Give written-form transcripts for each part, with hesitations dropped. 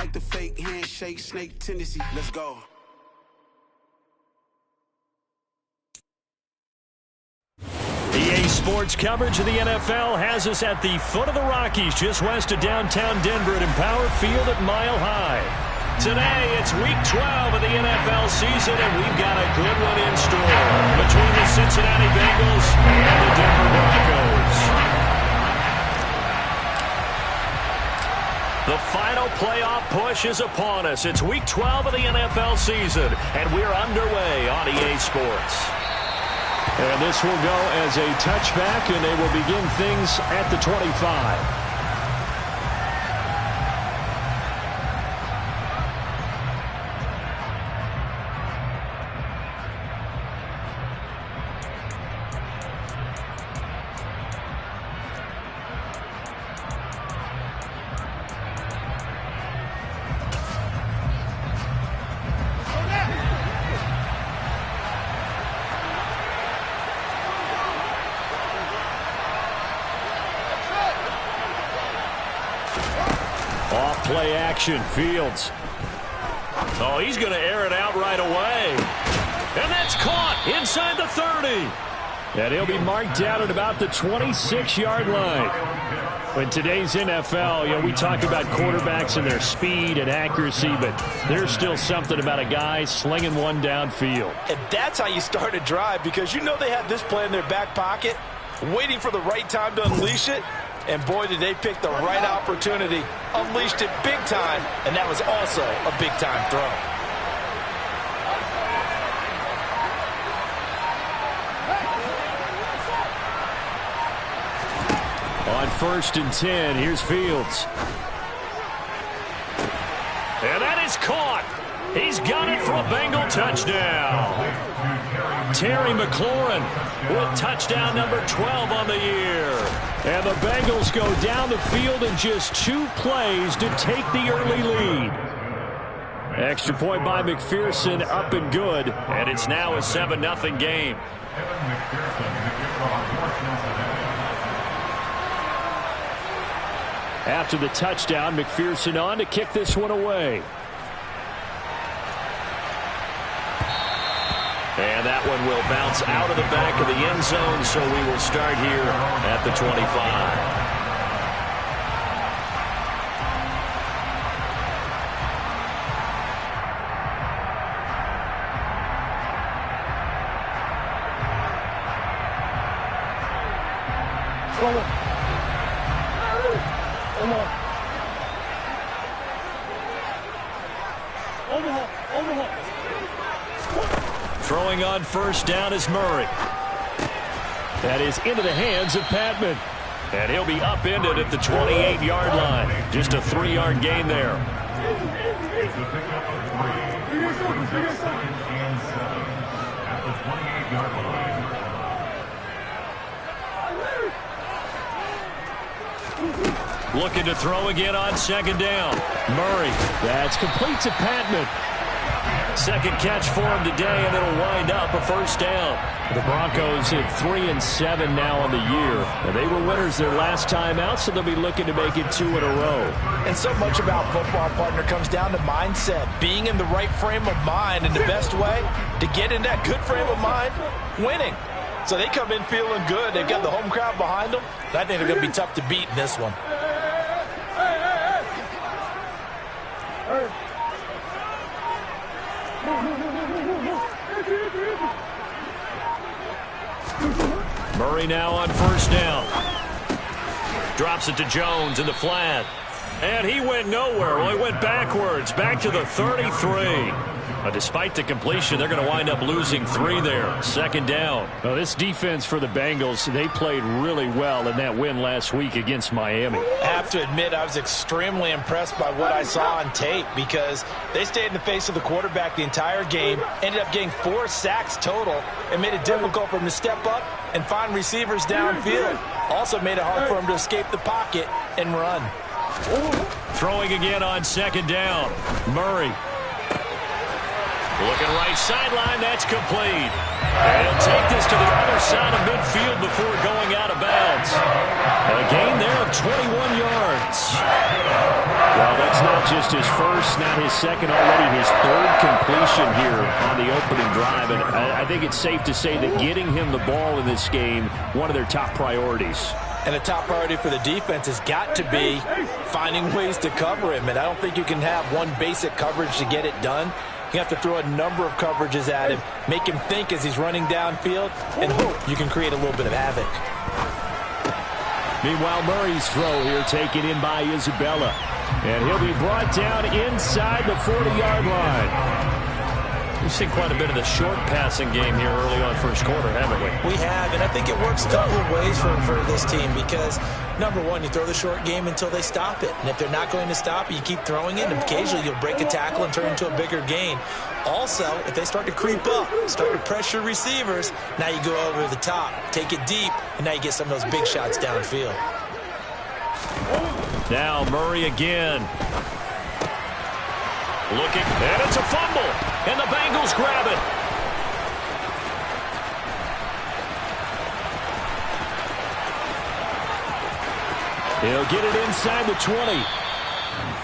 like the fake handshake, snake tendency. Let's go. EA Sports coverage of the NFL has us at the foot of the Rockies, just west of downtown Denver at Empower Field at Mile High. Today, it's Week 12 of the NFL season, and we've got a good one in store between the Cincinnati Bengals and the Denver Broncos. The final playoff push is upon us. It's Week 12 of the NFL season, and we're underway on EA Sports. And this will go as a touchback, and they will begin things at the 25. Play action, Fields. Oh, he's going to air it out right away. And that's caught inside the 30. And he'll be marked down at about the 26-yard line. In today's NFL, we talk about quarterbacks and their speed and accuracy, but there's still something about a guy slinging one downfield. And that's how you start a drive, because you know they have this play in their back pocket, waiting for the right time to unleash it. And boy, did they pick the right opportunity. Unleashed it big time, and that was also a big-time throw. On 1st and 10, here's Fields. And that is caught. He's got it for a Bengal touchdown. Terry McLaurin with touchdown number 12 on the year. And the Bengals go down the field in just 2 plays to take the early lead. Extra point by McPherson, up and good. And it's now a 7-0 game. After the touchdown, McPherson on to kick this one away. And that one will bounce out of the back of the end zone, so we will start here at the 25. Throwing on 1st down is Murray. That is into the hands of Patman. And he'll be upended at the 28-yard line. Just a 3-yard gain there. Looking to throw again on 2nd down. Murray. That's complete to Patman. Second catch for him today, and it'll wind up a 1st down. The Broncos at 3-7 now on the year. And they were winners their last time out, so they'll be looking to make it 2 in a row. And so much about football, partner, comes down to mindset. Being in the right frame of mind, and the best way to get in that good frame of mind, winning. So they come in feeling good. They've got the home crowd behind them. I think they're going to be tough to beat in this one. Murray now on 1st down. Drops it to Jones in the flat. And he went nowhere. Well, he went backwards, back to the 33. But despite the completion, they're going to wind up losing 3 there. 2nd down. Well, this defense for the Bengals, they played really well in that win last week against Miami. I have to admit, I was extremely impressed by what I saw on tape, because they stayed in the face of the quarterback the entire game, ended up getting 4 sacks total, and made it difficult for him to step up and find receivers downfield. Also made it hard for him to escape the pocket and run. Throwing again on 2nd down. Murray. Looking right sideline, that's complete. And he'll take this to the other side of midfield before going out of bounds. A gain there of 21 yards. Well, that's not just his first, not his second, already his third completion here on the opening drive. And I think it's safe to say that getting him the ball in this game, one of their top priorities. And the top priority for the defense has got to be finding ways to cover him. And I don't think you can have one basic coverage to get it done. You have to throw a number of coverages at him, make him think as he's running downfield, and hope you can create a little bit of havoc. Meanwhile, Murray's throw here taken in by Isabella. And he'll be brought down inside the 40-yard line. We've seen quite a bit of the short passing game here early on first quarter, haven't we? We have, and I think it works a couple of ways for this team because, number one, you throw the short game until they stop it. And if they're not going to stop it, you keep throwing it, and occasionally you'll break a tackle and turn into a bigger gain. Also, if they start to creep up, start to pressure receivers, now you go over the top, take it deep, and now you get some of those big shots downfield. Now Murray again. Looking, and it's a fumble, and the Bengals grab it. He'll get it inside the 20.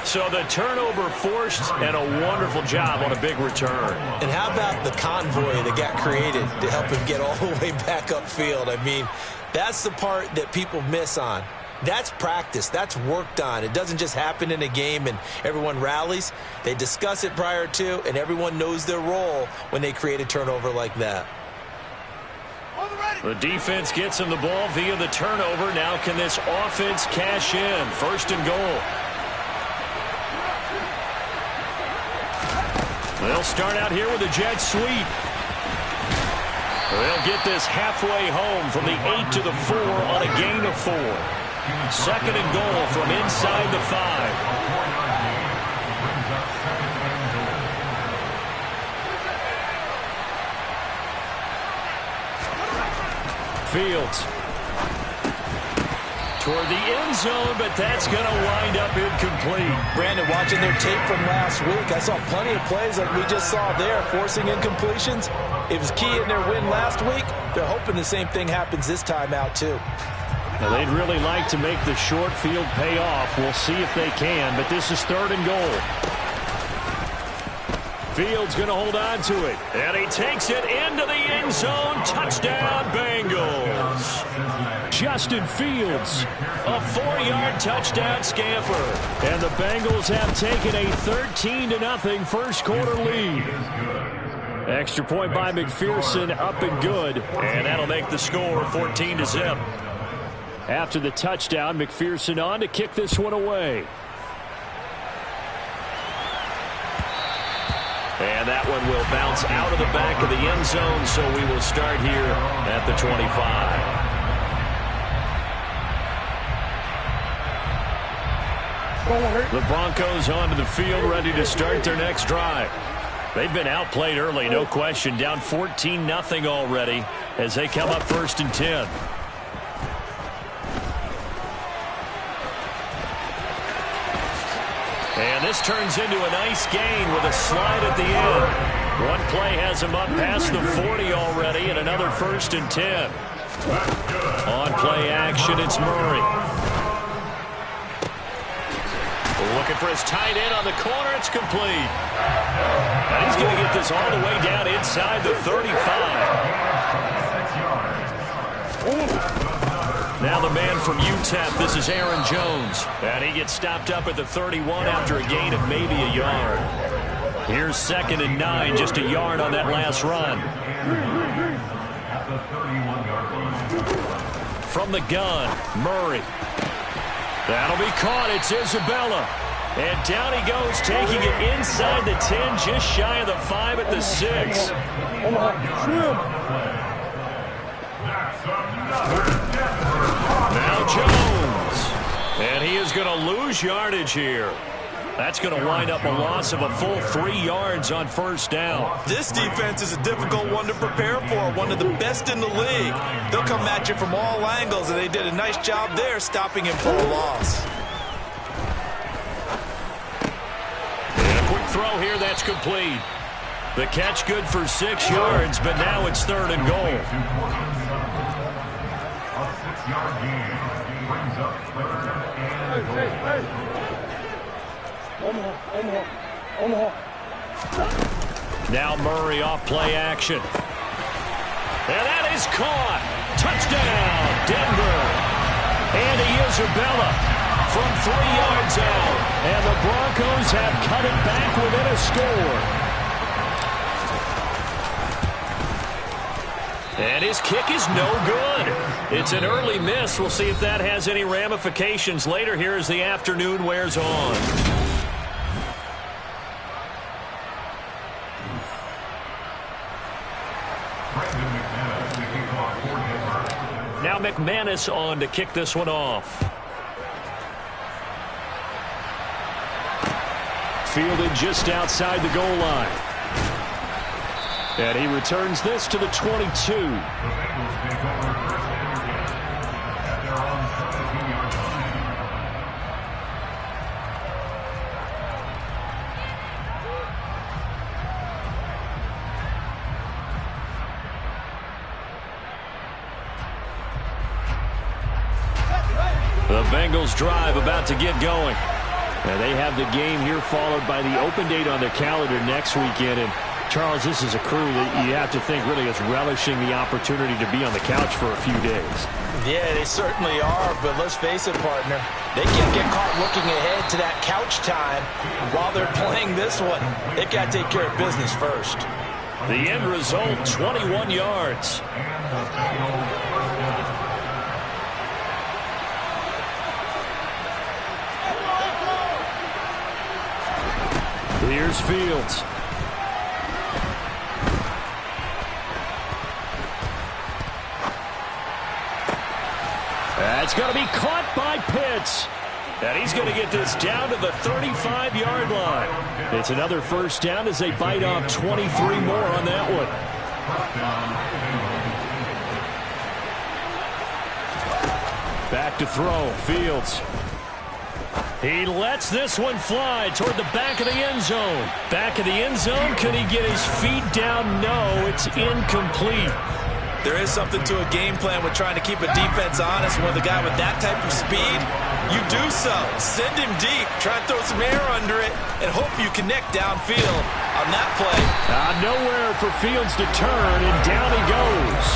So the turnover forced, and a wonderful job on a big return. And how about the convoy that got created to help him get all the way back upfield? I mean, that's the part that people miss on. That's practice. That's worked on. It doesn't just happen in a game and everyone rallies. They discuss it prior to, and everyone knows their role when they create a turnover like that. The defense gets him the ball via the turnover. Now can this offense cash in? First and goal. They'll start out here with a jet sweep. They'll get this halfway home from the 8 to the 4 on a gain of 4. Second and goal from inside the 5. Fields toward the end zone, but that's going to wind up incomplete. Brandon, watching their tape from last week, I saw plenty of plays like we just saw there, forcing incompletions. It was key in their win last week. They're hoping the same thing happens this time out, too. Now, they'd really like to make the short field pay off. We'll see if they can, but this is third and goal. Fields going to hold on to it, and he takes it into the end zone. Touchdown, Bengals. Justin Fields. A 4-yard touchdown scamper. And the Bengals have taken a 13-0 first quarter lead. Extra point by McPherson, up and good. And that'll make the score 14-0. After the touchdown, McPherson on to kick this one away. And that one will bounce out of the back of the end zone, so we will start here at the 25. The Broncos onto the field, ready to start their next drive. They've been outplayed early, no question. Down 14-0 already as they come up first and 10. And this turns into a nice gain with a slide at the end. One play has him up past the 40 already, and another first and 10. On play action, it's Murray. Looking for his tight end on the corner. It's complete. And he's going to get this all the way down inside the 35. Now the man from UTEP, this is Aaron Jones. And he gets stopped up at the 31 after a gain of maybe a yard. Here's 2nd and 9, just a yard on that last run. From the gun, Murray. That'll be caught. It's Isabella. And down he goes, taking it inside the 10, just shy of the 5 at the 6. Now Jones. And he is going to lose yardage here. That's going to wind up a loss of a full 3 yards on first down. This defense is a difficult one to prepare for, one of the best in the league. They'll come at you from all angles, and they did a nice job there stopping him for a loss. And a quick throw here, that's complete. The catch good for 6 yards, but now it's 3rd and goal. A 6-yard gain brings up 3rd and goal. Now Murray off play action. And that is caught. Touchdown, Denver. Andy Isabella from 3 yards out. And the Broncos have cut it back within a score. And his kick is no good. It's an early miss. We'll see if that has any ramifications later here as the afternoon wears on. Now McManus on to kick this one off. Fielded just outside the goal line. And he returns this to the 22. The Bengals drive about to get going. And they have the game here followed by the open date on their calendar next weekend. And Charles, this is a crew that you have to think really is relishing the opportunity to be on the couch for a few days. Yeah, they certainly are, but let's face it, partner. They can't get caught looking ahead to that couch time while they're playing this one. They've got to take care of business first. The end result, 21 yards. Here's Fields. That's going to be caught by Pitts. And he's going to get this down to the 35-yard line. It's another first down as they bite off 23 more on that one. Back to throw. Fields. He lets this one fly toward the back of the end zone. Back of the end zone. Can he get his feet down? No, it's incomplete. There is something to a game plan with trying to keep a defense honest. With a guy with that type of speed, you do so. Send him deep. Try and throw some air under it and hope you connect downfield on that play. Nowhere for Fields to turn, and down he goes.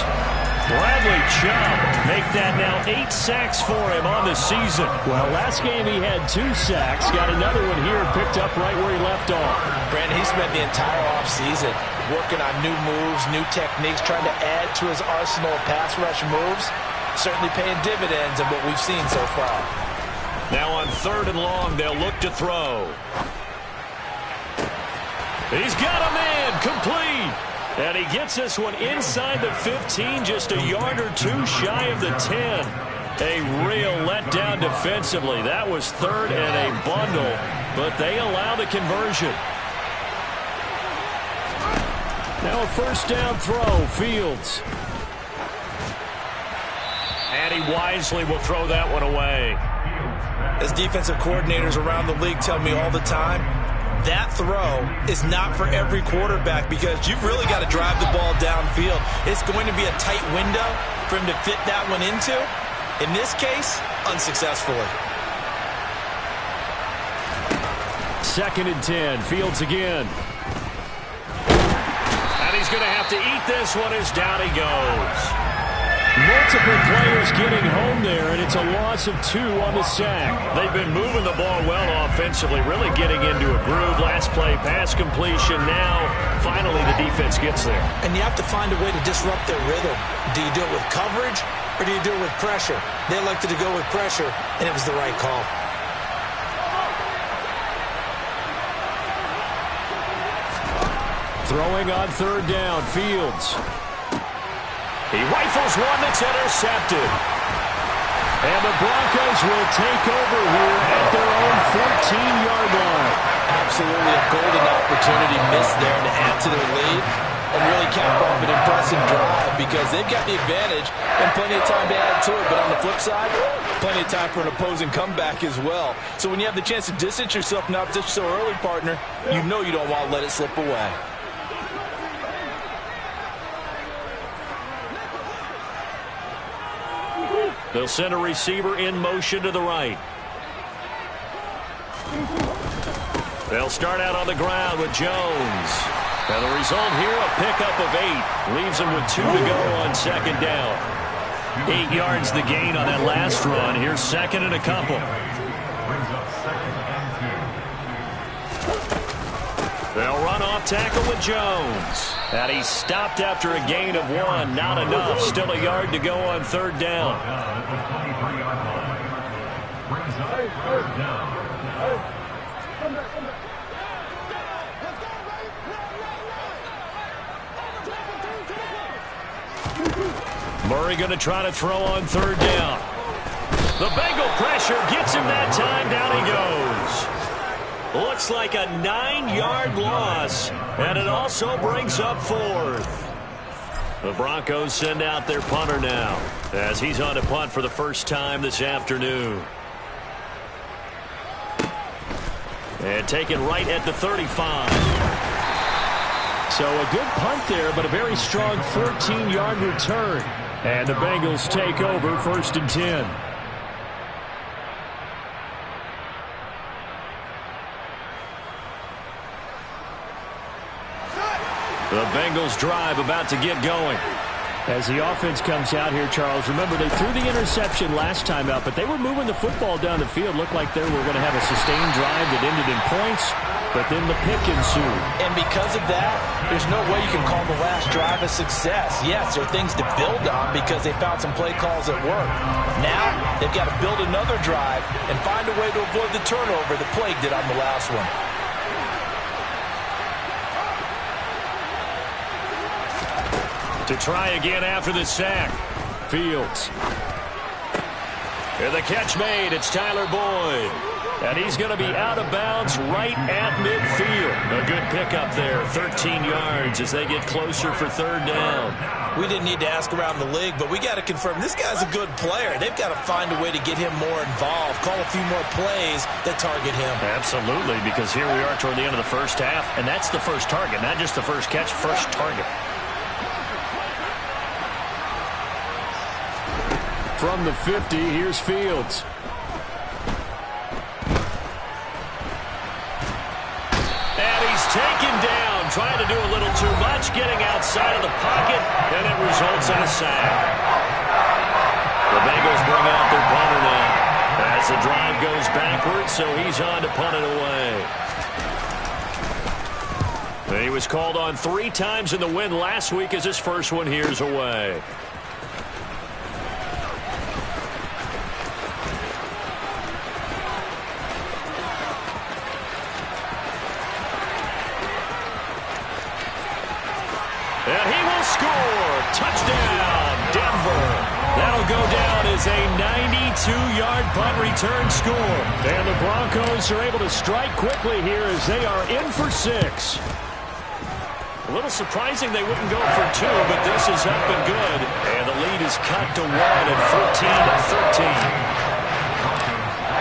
Bradley Chubb make that now 8 sacks for him on the season. Well, last game he had 2 sacks. Got another one here picked up right where he left off. Brandon, he spent the entire offseason working on new moves, new techniques, trying to add to his arsenal of pass rush moves. Certainly paying dividends of what we've seen so far. Now on 3rd and long, they'll look to throw. He's got a man, complete. And he gets this one inside the 15, just a yard or 2 shy of the 10. A real letdown defensively. That was 3rd and a bundle, but they allow the conversion. Now a first down throw, Fields. And he wisely will throw that one away. As defensive coordinators around the league tell me all the time, that throw is not for every quarterback because you've really got to drive the ball downfield. It's going to be a tight window for him to fit that one into. In this case, unsuccessfully. 2nd and 10. Fields again. And he's going to have to eat this one as down he goes. Multiple players getting home there, and it's a loss of 2 on the sack. They've been moving the ball well offensively, really getting into a groove. Last play, pass completion. Now, finally, the defense gets there. And you have to find a way to disrupt their rhythm. Do you do it with coverage, or do you do it with pressure? They elected to go with pressure, and it was the right call. Throwing on 3rd down, Fields. He rifles one that's intercepted. And the Broncos will take over here at their own 14-yard line. Absolutely a golden opportunity missed there to add to their lead and really cap off an impressive drive because they've got the advantage and plenty of time to add to it. But on the flip side, plenty of time for an opposing comeback as well. So when you have the chance to distance yourself from the opposition so early, partner, you know you don't want to let it slip away. They'll send a receiver in motion to the right. They'll start out on the ground with Jones. And the result here, a pickup of 8. Leaves them with 2 to go on second down. 8 yards the gain on that last run. Here's second and a couple. They'll run off tackle with Jones. And he's stopped after a gain of 1. Not enough. Still a yard to go on third down. Murray going to try to throw on third down. The Bengal pressure gets him that time. Down he goes. Looks like a 9-yard loss, and it also brings up fourth. The Broncos send out their punter now, as he's on to punt for the first time this afternoon. And taken right at the 35. So a good punt there, but a very strong 14-yard return. And the Bengals take over first and 10. The Bengals drive about to get going. As the offense comes out here, Charles, remember they threw the interception last time out, but they were moving the football down the field. Looked like they were going to have a sustained drive that ended in points, but then the pick ensued. And because of that, there's no way you can call the last drive a success. Yes, there are things to build on because they found some play calls that work. Now, they've got to build another drive and find a way to avoid the turnover that plagued it on the last one. To try again after the sack. Fields. And the catch made. It's Tyler Boyd. And he's going to be out of bounds right at midfield. A good pickup there. 13 yards as they get closer for third down. We didn't need to ask around the league, but we got to confirm this guy's a good player. They've got to find a way to get him more involved, call a few more plays that target him. Absolutely, because here we are toward the end of the first half, and that's the first target, not just the first catch, first target. From the 50, here's Fields. And he's taken down, trying to do a little too much, getting outside of the pocket, and it results in a sack. The Bengals bring out their punter now as the drive goes backwards, so he's on to punt it away. He was called on 3 times in the win last week as his first one here's away. And he will score. Touchdown, Denver. That'll go down as a 92-yard punt return score. And the Broncos are able to strike quickly here as they are in for 6. A little surprising they wouldn't go for 2, but this is up and good. And the lead is cut to 1 at 14-13.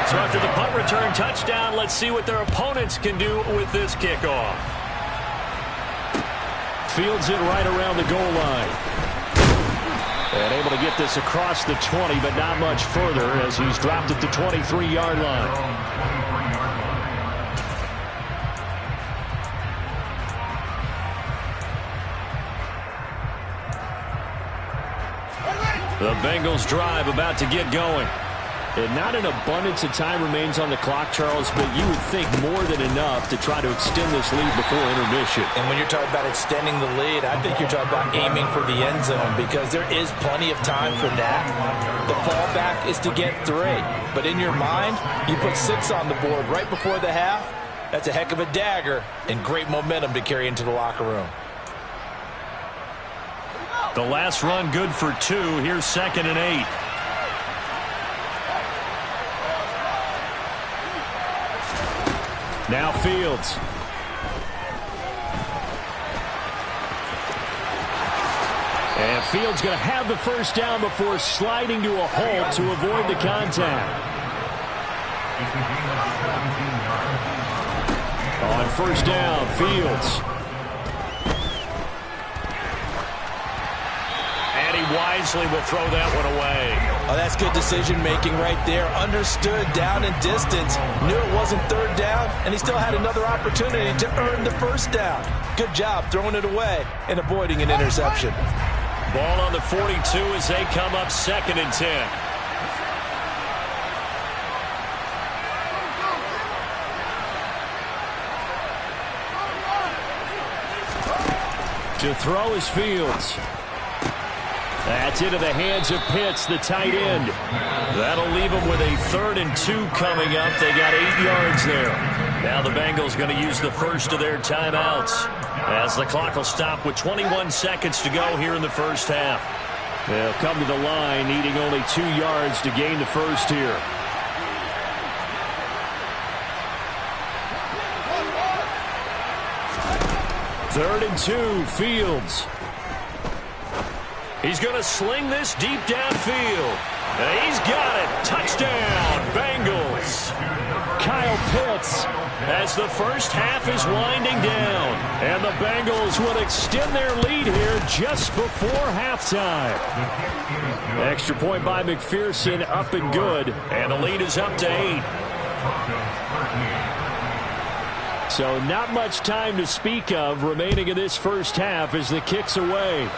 So after the punt return touchdown, let's see what their opponents can do with this kickoff. Fields it right around the goal line. And able to get this across the 20, but not much further as he's dropped at the 23-yard line. The Bengals drive about to get going. And not an abundance of time remains on the clock, Charles, but you would think more than enough to try to extend this lead before intermission. And when you're talking about extending the lead, I think you're talking about aiming for the end zone because there is plenty of time for that. The fallback is to get 3. But in your mind, you put 6 on the board right before the half. That's a heck of a dagger and great momentum to carry into the locker room. The last run good for 2. Here's second and 8. Now Fields. And Fields going to have the first down before sliding to a halt to avoid the contact. On first down, Fields. And he wisely will throw that one away. Oh, that's good decision-making right there. Understood down and distance. Knew it wasn't third down, and he still had another opportunity to earn the first down. Good job throwing it away and avoiding an interception. Ball on the 42 as they come up 2nd and 10. To throw is Fields. That's into the hands of Pitts, the tight end. That'll leave them with a 3rd and 2 coming up. They got 8 yards there. Now the Bengals going to use the first of their timeouts as the clock will stop with 21 seconds to go here in the first half. They'll come to the line needing only 2 yards to gain the first here. Third and 2, Fields. He's going to sling this deep downfield. And he's got it. Touchdown, Bengals. Kyle Pitts as the first half is winding down. And the Bengals will extend their lead here just before halftime. Extra point by McPherson, up and good. And the lead is up to 8. So not much time to speak of remaining in this first half as the kick's away.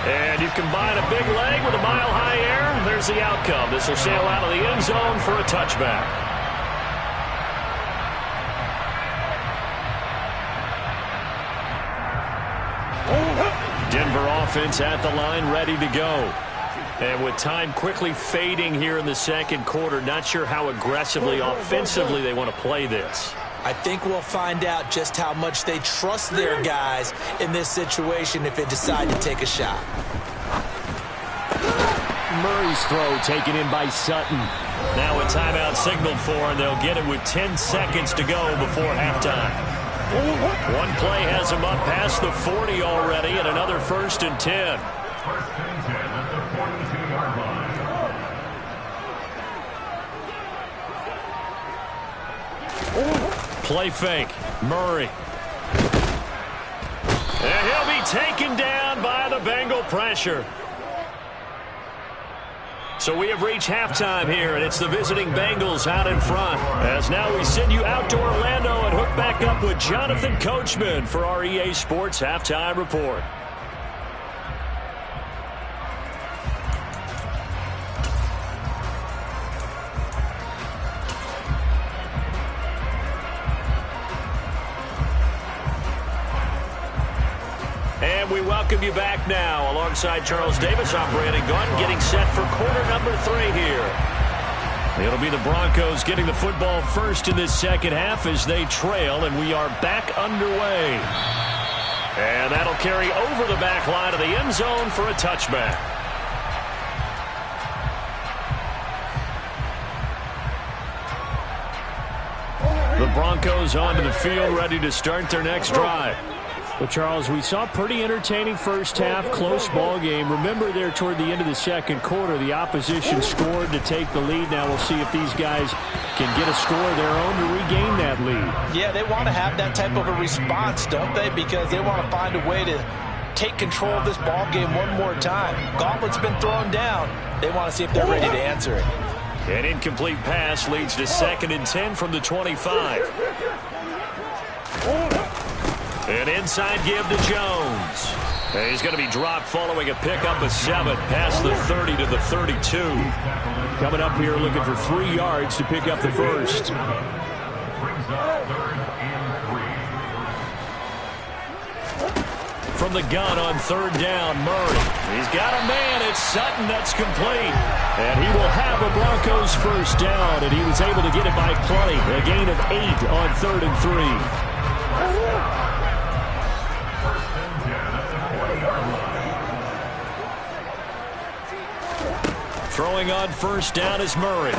And you combine a big leg with a mile-high air, there's the outcome. This will sail out of the end zone for a touchback. Denver offense at the line, ready to go. And with time quickly fading here in the second quarter, not sure how aggressively, offensively they want to play this. I think we'll find out just how much they trust their guys in this situation if they decide to take a shot. Murray's throw taken in by Sutton. Now a timeout signaled for, and they'll get it with 10 seconds to go before halftime. One play has them up past the 40 already, and another 1st and 10. First and 10 at the 42-yard line. Play fake. Murray. And he'll be taken down by the Bengal pressure. So we have reached halftime here, and it's the visiting Bengals out in front. As now we send you out to Orlando and hook back up with Jonathan Coachman for our EA Sports Halftime Report. And we welcome you back now. Alongside Charles Davis, I'm Brandon Gunn, getting set for quarter number 3 here. It'll be the Broncos getting the football first in this second half as they trail, and we are back underway. And that'll carry over the back line of the end zone for a touchback. The Broncos onto the field, ready to start their next drive. Well, Charles, we saw a pretty entertaining first half, close ball game. Remember there toward the end of the second quarter, the opposition scored to take the lead. Now we'll see if these guys can get a score of their own to regain that lead. Yeah, they want to have that type of a response, don't they? Because they want to find a way to take control of this ball game one more time. Gauntlet's been thrown down. They want to see if they're ready to answer it. An incomplete pass leads to 2nd and 10 from the 25. An inside give to Jones. And he's going to be dropped following a pickup of 7 past the 30 to the 32. Coming up here looking for 3 yards to pick up the first. From the gun on 3rd down, Murray. He's got a man. It's Sutton. That's complete. And he will have a Broncos first down, and he was able to get it by plenty. A gain of 8 on 3rd and 3. Throwing on first down is Murray.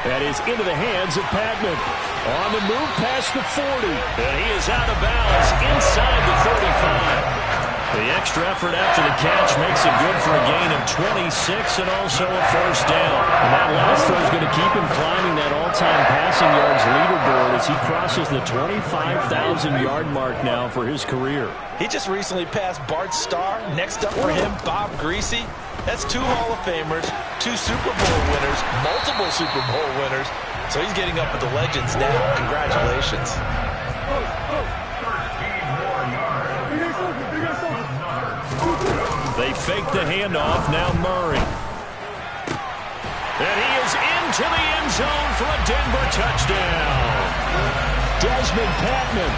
That is into the hands of Patman. On the move past the 40. And he is out of bounds inside the 35. The extra effort after the catch makes it good for a gain of 26 and also a first down. And that last throw is going to keep him climbing that all-time passing yards leaderboard as he crosses the 25,000-yard mark now for his career. He just recently passed Bart Starr. Next up for him, Bob Greasy. That's 2 Hall of Famers, 2 Super Bowl winners, multiple Super Bowl winners. So he's getting up with the legends now. Congratulations. They fake the handoff. Now Murray. And he is into the end zone for a Denver touchdown. Desmond Patman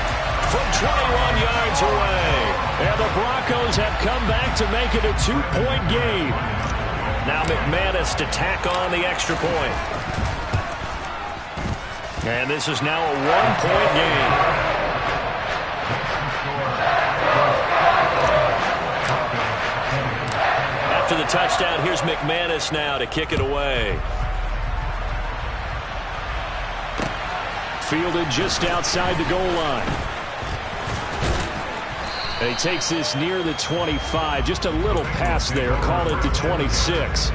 from 21 yards away. And the Broncos have come back to make it a 2-point game. Now McManus to tack on the extra point. And this is now a 1-point game. To the touchdown, here's McManus now to kick it away. Fielded just outside the goal line. And he takes this near the 25. Just a little pass there. Call it the 26.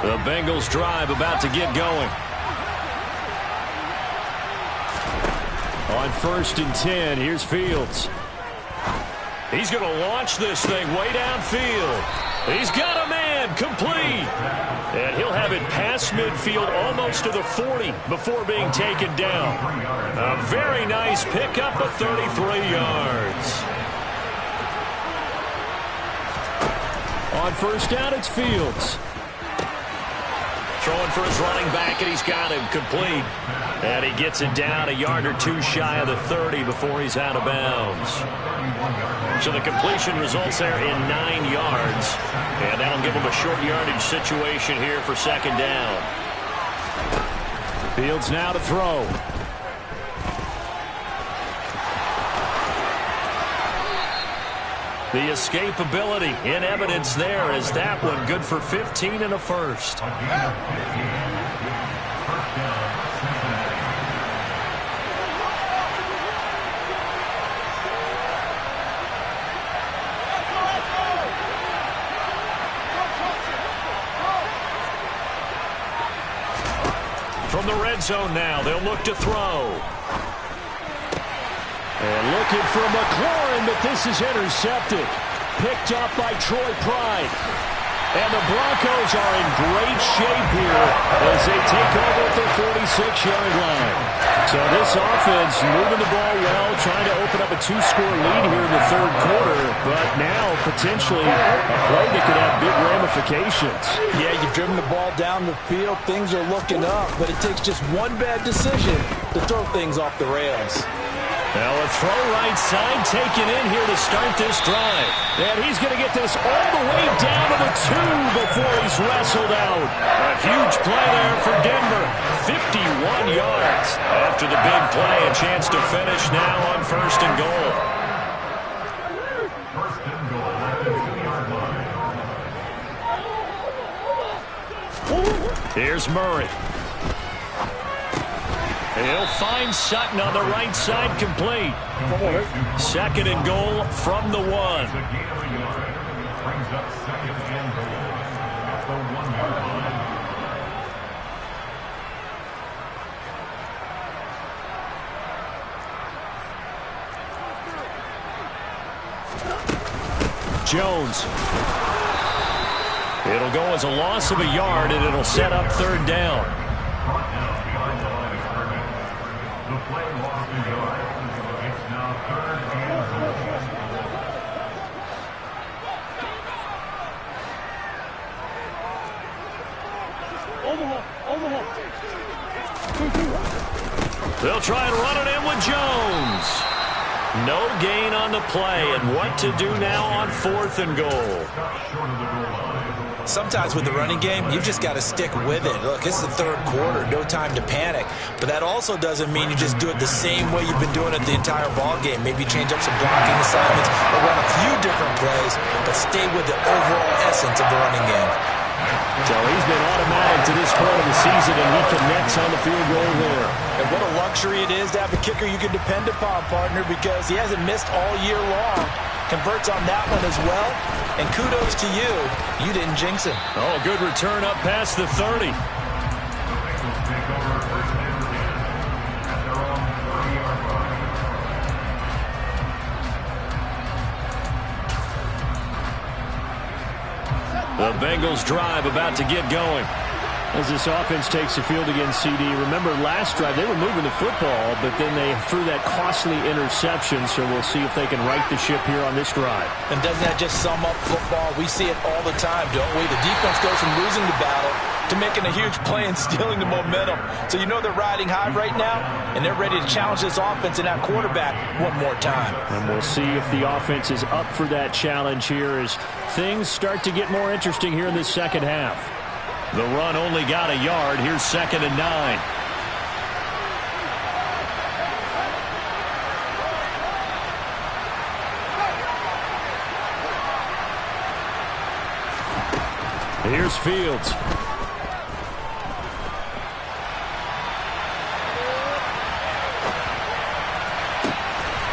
The Bengals drive about to get going. On 1st and 10, here's Fields. He's going to launch this thing way downfield. He's got a man, complete. And he'll have it past midfield almost to the 40 before being taken down. A very nice pickup of 33 yards. On 1st down, it's Fields. Throwing for his running back, and he's got him complete. And he gets it down a yard or 2 shy of the 30 before he's out of bounds. So the completion results there in 9 yards. And that'll give him a short yardage situation here for 2nd down. Fields now to throw. The escapability in evidence there as that one good for 15 and a first. From the red zone now, they'll look to throw. And looking for McLaurin, but this is intercepted. Picked up by Troy Pride. And the Broncos are in great shape here as they take over at their 46-yard line. So this offense moving the ball well, trying to open up a 2-score lead here in the 3rd quarter, but now potentially a play that could have big ramifications. Yeah, you've driven the ball down the field. Things are looking up, but it takes just one bad decision to throw things off the rails. Now a throw right side taken in here to start this drive. And he's going to get this all the way down to the 2 before he's wrestled out. A huge play there for Denver. 51 yards. After the big play, a chance to finish now on 1st and goal. Here's Murray. He'll find Sutton on the right side, complete. 2nd and goal from the 1. Jones. It'll go as a loss of a yard, and it'll set up 3rd down. They'll try and run it in with Jones. No gain on the play, and what to do now on 4th and goal. Sometimes with the running game, you've just got to stick with it. Look, it's the third quarter, no time to panic. But that also doesn't mean you just do it the same way you've been doing it the entire ball game. Maybe change up some blocking assignments or run a few different plays, but stay with the overall essence of the running game. So he's been automatic to this point of the season, and he connects on the field goal there. And what a luxury it is to have a kicker you can depend upon, partner, because he hasn't missed all year long. Converts on that one as well. And kudos to you. You didn't jinx him. Oh, good return up past the 30. The Bengals drive about to get going. As this offense takes the field against CD, remember last drive they were moving the football, but then they threw that costly interception, so we'll see if they can right the ship here on this drive. And doesn't that just sum up football? We see it all the time, don't we? The defense goes from losing the battle to making a huge play and stealing the momentum. So you know they're riding high right now, and they're ready to challenge this offense and that quarterback one more time. And we'll see if the offense is up for that challenge here as things start to get more interesting here in the second half. The run only got a yard. Here's 2nd and 9. Here's Fields.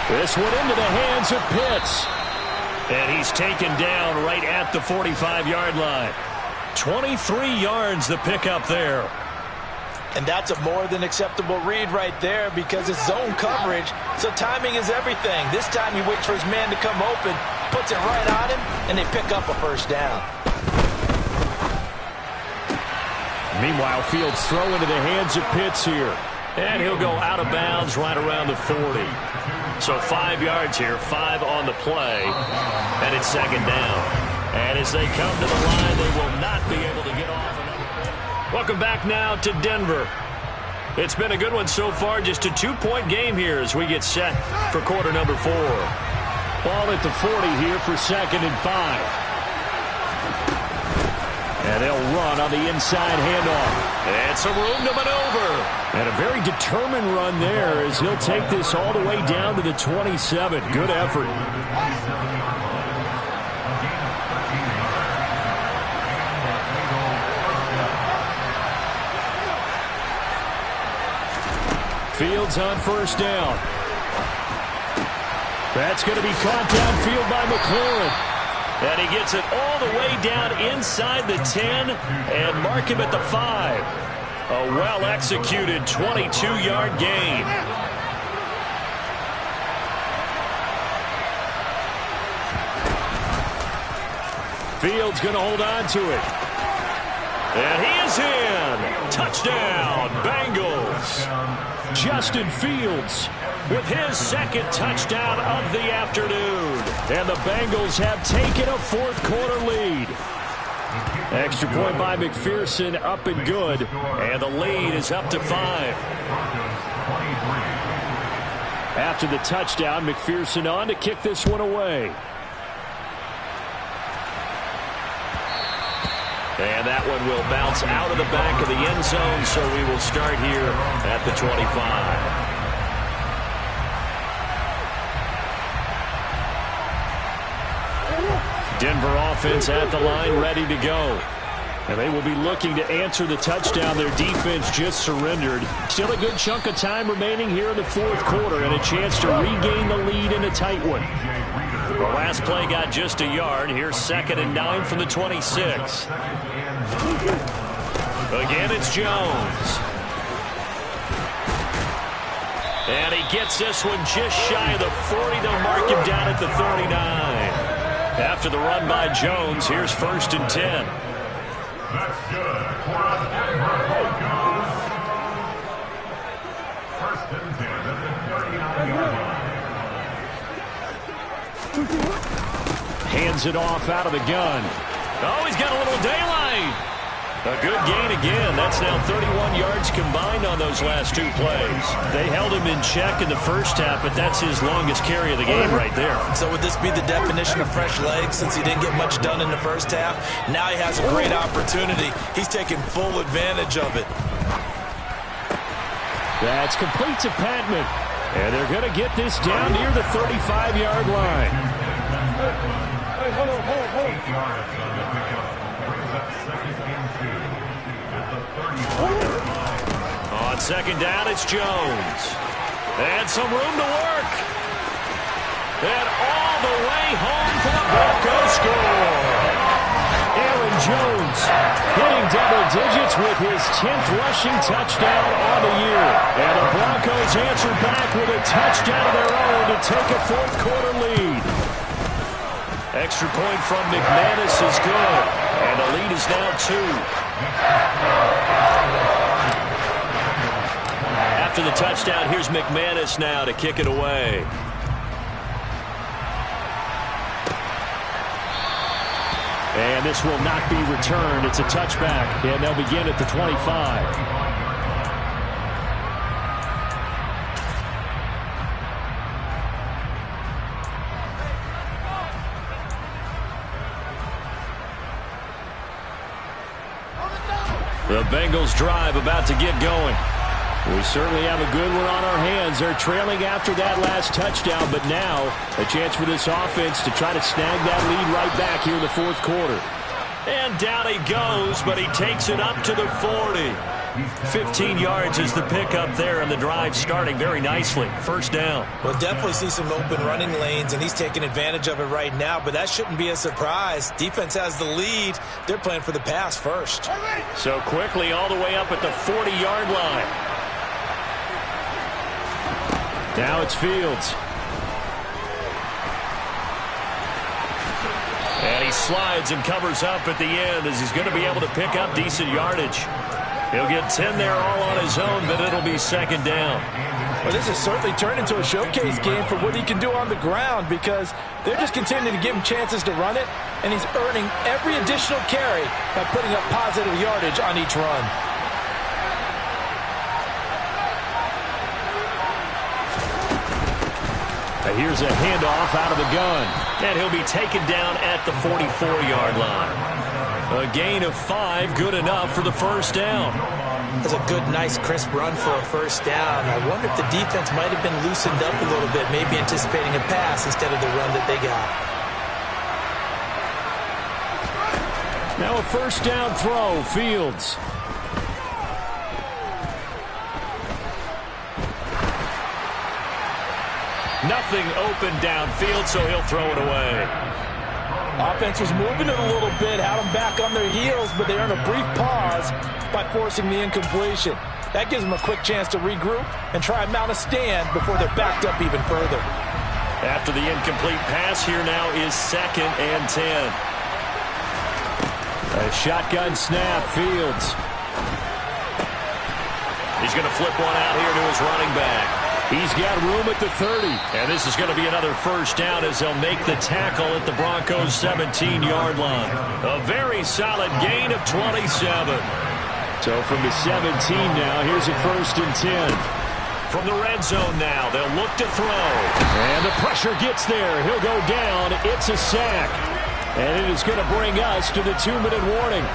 This one into the hands of Pitts. And he's taken down right at the 45-yard line. 23 yards the pickup there. And that's a more than acceptable read right there because it's zone coverage, so timing is everything. This time he waits for his man to come open, puts it right on him, and they pick up a first down. Meanwhile, Fields throw into the hands of Pitts here. And he'll go out of bounds right around the 40. So 5 yards here, 5 on the play, and it's 2nd down. And as they come to the line, they will not be able to get off another. Welcome back now to Denver. It's been a good one so far, just a 2-point game here as we get set for quarter number 4. Ball at the 40 here for 2nd and 5. And they'll run on the inside handoff. And some room to maneuver. And a very determined run there as he'll take this all the way down to the 27. Good effort. Fields on first down. That's going to be caught downfield by McLaurin. And he gets it all the way down inside the 10 and mark him at the 5. A well-executed 22-yard gain. Fields going to hold on to it. And he is in. Touchdown, Bengals. Justin Fields with his 2nd touchdown of the afternoon. And the Bengals have taken a 4th quarter lead. Extra point by McPherson, up and good. And the lead is up to 5. After the touchdown, McPherson on to kick this one away. And that one will bounce out of the back of the end zone, so we will start here at the 25. Denver offense at the line, ready to go. And they will be looking to answer the touchdown their defense just surrendered. Still a good chunk of time remaining here in the 4th quarter and a chance to regain the lead in a tight one. The last play got just a yard. Here's 2nd and 9 from the 26. Again, it's Jones. And he gets this one just shy of the 40. They'll mark him down at the 39. After the run by Jones, here's 1st and 10. That's good for a Denver Broncos. 1st and 10 at the 39-yard line. Hands it off out of the gun. Oh, he's got a little daylight. A good gain again. That's now 31 yards combined on those last two plays. They held him in check in the first half, but that's his longest carry of the game right there. So would this be the definition of fresh legs since he didn't get much done in the first half? Now he has a great opportunity. He's taking full advantage of it. That's complete to Patman. And they're going to get this down near the 35-yard line. 8 yards on the pickup. Brings up second and 2 at the 35-yard line. On second down, it's Jones. And some room to work. And all the way home for the Broncos score. Aaron Jones hitting double digits with his 10th rushing touchdown on the year. And the Broncos answer back with a touchdown of their own to take a fourth-quarter lead. Extra point from McManus is good. And the lead is now 2. After the touchdown, here's McManus now to kick it away. And this will not be returned. It's a touchback, and they'll begin at the 25. The Bengals drive about to get going. We certainly have a good one on our hands. They're trailing after that last touchdown, but now a chance for this offense to try to snag that lead right back here in the fourth quarter. And down he goes, but he takes it up to the 40. 15 yards is the pickup there, and the drive starting very nicely. First down. We'll definitely see some open running lanes, and he's taking advantage of it right now, but that shouldn't be a surprise. Defense has the lead. They're playing for the pass first. So quickly all the way up at the 40-yard line. Now it's Fields. And he slides and covers up at the end as he's going to be able to pick up decent yardage. He'll get 10 there all on his own, but it'll be second down. Well, this has certainly turned into a showcase game for what he can do on the ground because they're just continuing to give him chances to run it, and he's earning every additional carry by putting up positive yardage on each run. Here's a handoff out of the gun. And he'll be taken down at the 44-yard line. A gain of 5, good enough for the first down. That's a good, nice, crisp run for a first down. I wonder if the defense might have been loosened up a little bit, maybe anticipating a pass instead of the run that they got. Now a first down throw, Fields. Nothing open downfield, so he'll throw it away. Offense was moving it a little bit, had them back on their heels, but they earned a brief pause by forcing the incompletion. That gives them a quick chance to regroup and try and mount a stand before they're backed up even further. After the incomplete pass, here now is second and 10. A shotgun snap, Fields. He's going to flip one out here to his running back. He's got room at the 30. And this is going to be another first down as they'll make the tackle at the Broncos' 17-yard line. A very solid gain of 27. So from the 17 now, here's a first and 10. From the red zone now, they'll look to throw. And the pressure gets there. He'll go down. It's a sack. And it is going to bring us to the 2-minute warning.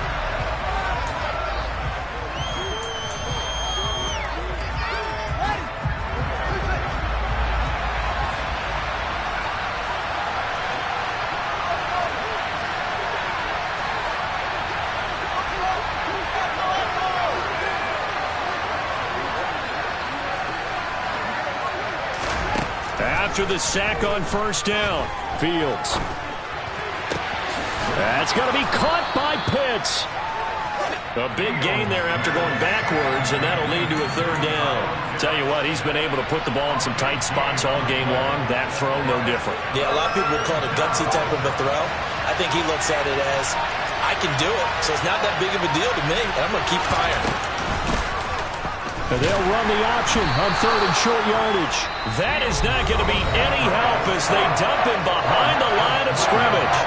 After the sack on first down, Fields. That's going to be caught by Pitts. A big gain there after going backwards, and that'll lead to a third down. Tell you what, he's been able to put the ball in some tight spots all game long. That throw, no different. Yeah, a lot of people would call it a gutsy type of a throw. I think he looks at it as, I can do it, so it's not that big of a deal to me, and I'm going to keep firing. And they'll run the option on third and short yardage. That is not going to be any help as they dump him behind the line of scrimmage.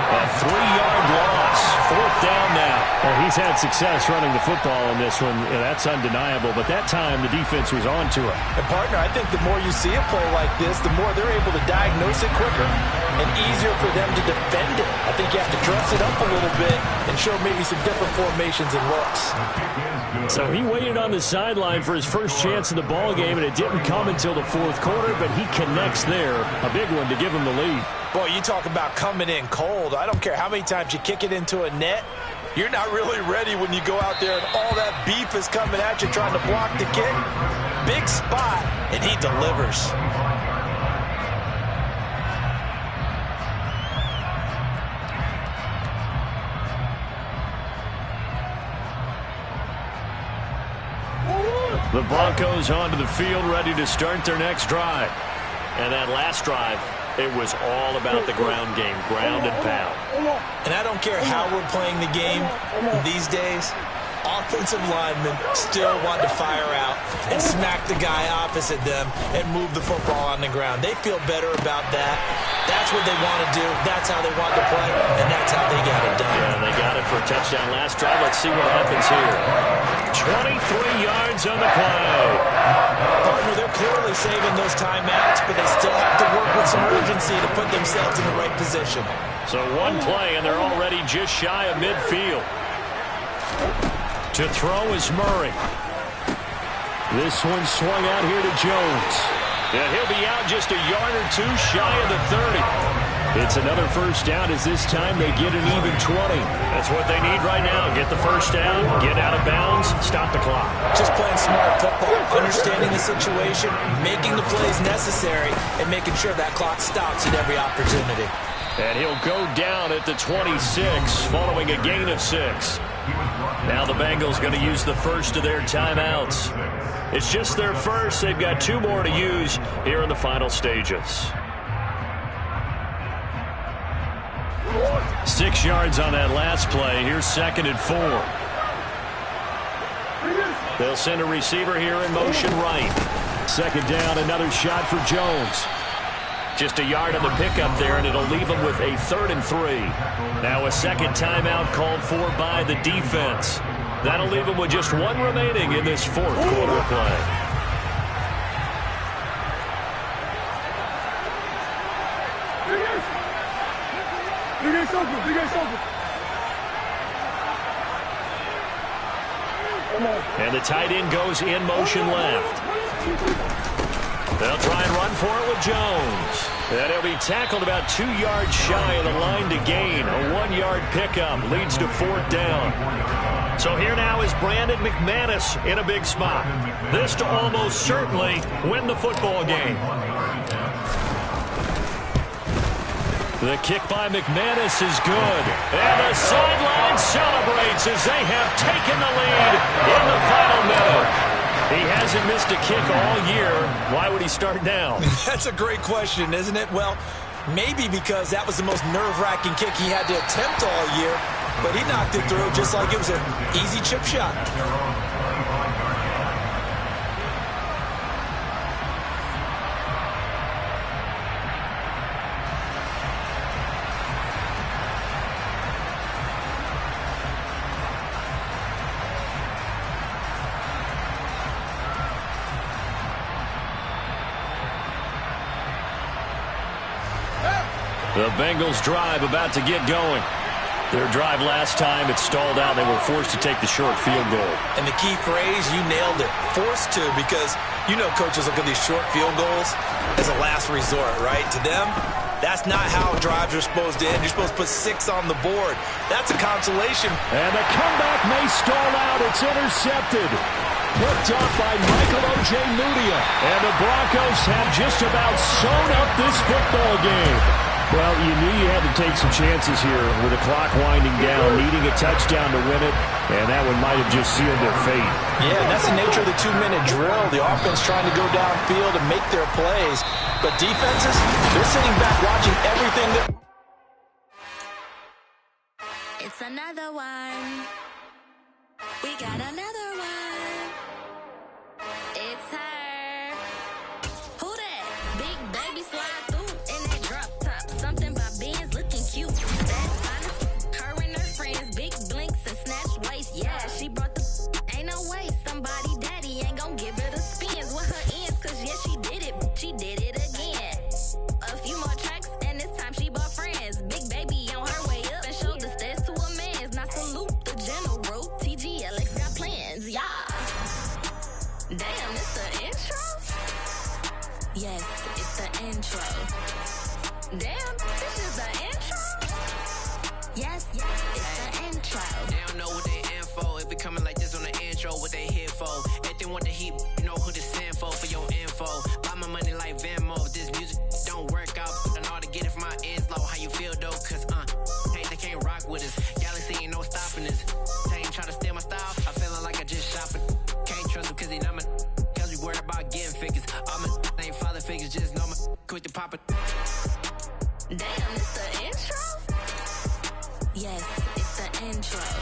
A 3-yard loss. Fourth down now. Well, he's had success running the football in this one. Yeah, that's undeniable. But that time, the defense was on to it. And, partner, I think the more you see a play like this, the more they're able to diagnose it quicker and easier for them to defend it. I think you have to dress it up a little bit and show maybe some different formations and looks. So he waited on the sideline for his first chance in the ball game, and it didn't come until the fourth quarter, but he connects there. A big one to give him the lead. Boy, you talk about coming in cold. I don't care how many times you kick it into a net. You're not really ready when you go out there and all that beef is coming at you trying to block the kick. Big spot, and he delivers. The Broncos onto the field, ready to start their next drive. And that last drive, it was all about the ground game, ground and pound. And I don't care how we're playing the game these days, offensive linemen still want to fire out and smack the guy opposite them and move the football on the ground. They feel better about that. That's what they want to do. That's how they want to play, and that's how they got it done. Yeah, they got it for a touchdown last drive. Let's see what happens here. 23 yards on the play. Partner, they're clearly saving those timeouts, but they still have to work with some urgency to put themselves in the right position. So one play, and they're already just shy of midfield. To throw is Murray. This one swung out here to Jones. Yeah, he'll be out just a yard or two shy of the 30. It's another first down as this time they get an even 20. That's what they need right now. Get the first down, get out of bounds, stop the clock. Just playing smart football, understanding the situation, making the plays necessary, and making sure that clock stops at every opportunity. And he'll go down at the 26 following a gain of 6. Now the Bengals going to use the first of their timeouts. It's just their first. They've got 2 more to use here in the final stages. 6 yards on that last play. Here's 2nd and 4. They'll send a receiver here in motion right. 2nd down, another shot for Jones. Just a yard on the pickup there, and it'll leave them with a 3rd and 3. Now a second timeout called for by the defense. That'll leave them with just 1 remaining in this 4th quarter play. And the tight end goes in motion left. They'll try and run for it with Jones. And he'll be tackled about 2 yards shy of the line to gain. A 1-yard pickup leads to 4th down. So here now is Brandon McManus in a big spot. This to almost certainly win the football game. The kick by McManus is good. And the sideline celebrates as they have taken the lead in the final minute. He hasn't missed a kick all year. Why would he start now? That's a great question, isn't it? Well, maybe because that was the most nerve-wracking kick he had to attempt all year, but he knocked it through just like it was an easy chip shot. The Bengals drive about to get going. Their drive last time, it stalled out. They were forced to take the short field goal. And the key phrase, you nailed it. Forced to, because you know coaches look at these short field goals as a last resort, right? To them, that's not how drives are supposed to end. You're supposed to put 6 on the board. That's a consolation. And the comeback may stall out. It's intercepted. Picked up by Michael O.J. Mudia. And the Broncos have just about sewn up this football game. Well, you knew you had to take some chances here with the clock winding down, needing a touchdown to win it, and that one might have just sealed their fate. Yeah, and that's the nature of the 2-minute drill. The offense trying to go downfield and make their plays. But defenses, they're sitting back watching everything that... It's another one. We got another one. It's her. Who that? Big baby slide through in that drop top. Something by Benz looking cute. That's honest. Her and her friends, big blinks and snatch intro. Damn, this is the intro? Yes, it's the intro. They don't know what they in for. If we coming like this on the intro, what they here for? If they want the heat, you know who to send for your info. Buy my money like Venmo. If this music don't work out, I know how to get it from my ends low. How you feel though? Cause hey, they can't rock with us. Galaxy ain't no stopping this. They ain't try to steal my style. I'm feeling like I just shopping. Can't trust them cause they not my. Cause we worried about getting figures. All my ain't father figures, just know my quick to pop it. Damn, it's the intro? Yes, it's the intro.